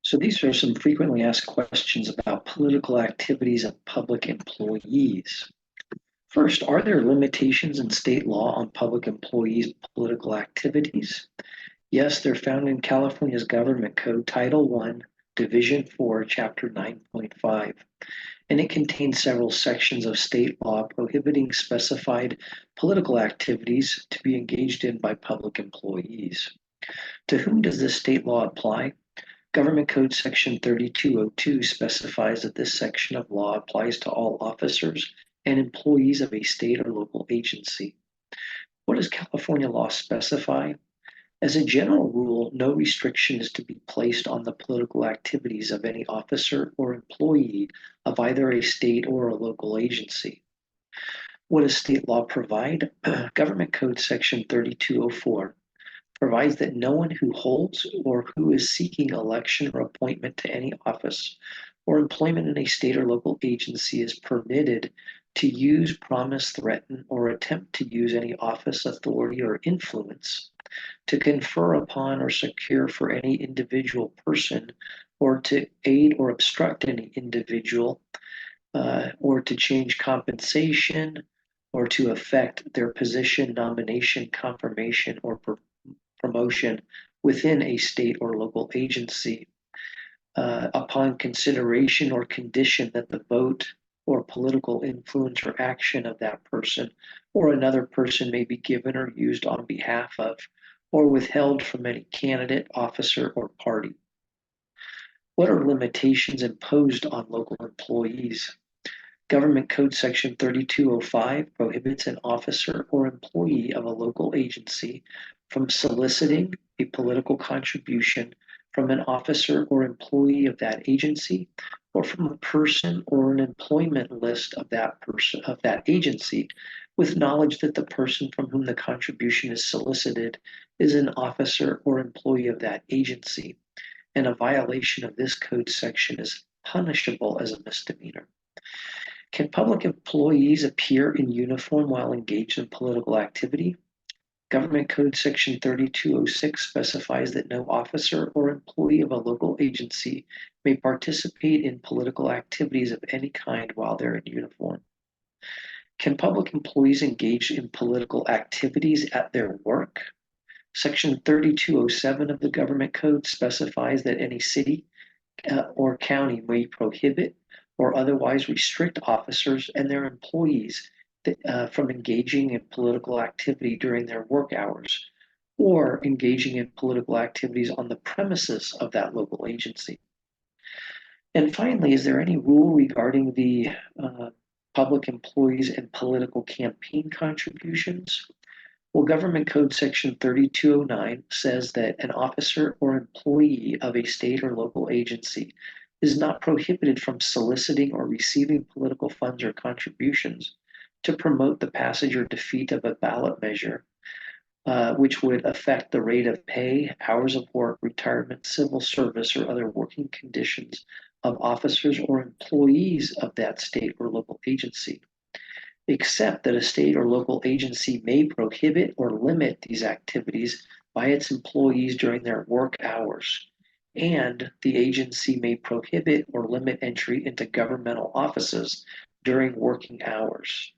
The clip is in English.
So these are some frequently asked questions about political activities of public employees. First, are there limitations in state law on public employees' political activities? Yes, they're found in California's Government Code, Title 1, Division 4, Chapter 9.5, and it contains several sections of state law prohibiting specified political activities to be engaged in by public employees. To whom does this state law apply? Government Code Section 3202 specifies that this section of law applies to all officers and employees of a state or local agency. What does California law specify? As a general rule, no restriction is to be placed on the political activities of any officer or employee of either a state or a local agency. What does state law provide? Government Code Section 3204 provides that no one who holds or who is seeking election or appointment to any office or employment in a state or local agency is permitted to use, promise, threaten, or attempt to use any office, authority, or influence to confer upon or secure for any individual person or to aid or obstruct any individual or to change compensation or to affect their position, nomination, confirmation, or promotion within a state or local agency upon consideration or condition that the vote or political influence or action of that person or another person may be given or used on behalf of or withheld from any candidate, officer, or party. What are limitations imposed on local employees? Government Code Section 3205 prohibits an officer or employee of a local agency from soliciting a political contribution from an officer or employee of that agency or from a person or an employment list of that person of that agency with knowledge that the person from whom the contribution is solicited is an officer or employee of that agency, and a violation of this code section is punishable as a misdemeanor. Can public employees appear in uniform while engaged in political activity? Government Code Section 3206 specifies that no officer or employee of a local agency may participate in political activities of any kind while they're in uniform. Can public employees engage in political activities at their work? Section 3207 of the Government Code specifies that any city or county may prohibit or otherwise restrict officers and their employees from engaging in political activity during their work hours or engaging in political activities on the premises of that local agency. And finally, is there any rule regarding the public employees and political campaign contributions? Well, Government Code Section 3209 says that an officer or employee of a state or local agency is not prohibited from soliciting or receiving political funds or contributions to promote the passage or defeat of a ballot measure, which would affect the rate of pay, hours of work, retirement, civil service, or other working conditions of officers or employees of that state or local agency, except that a state or local agency may prohibit or limit these activities by its employees during their work hours, and the agency may prohibit or limit entry into governmental offices during working hours.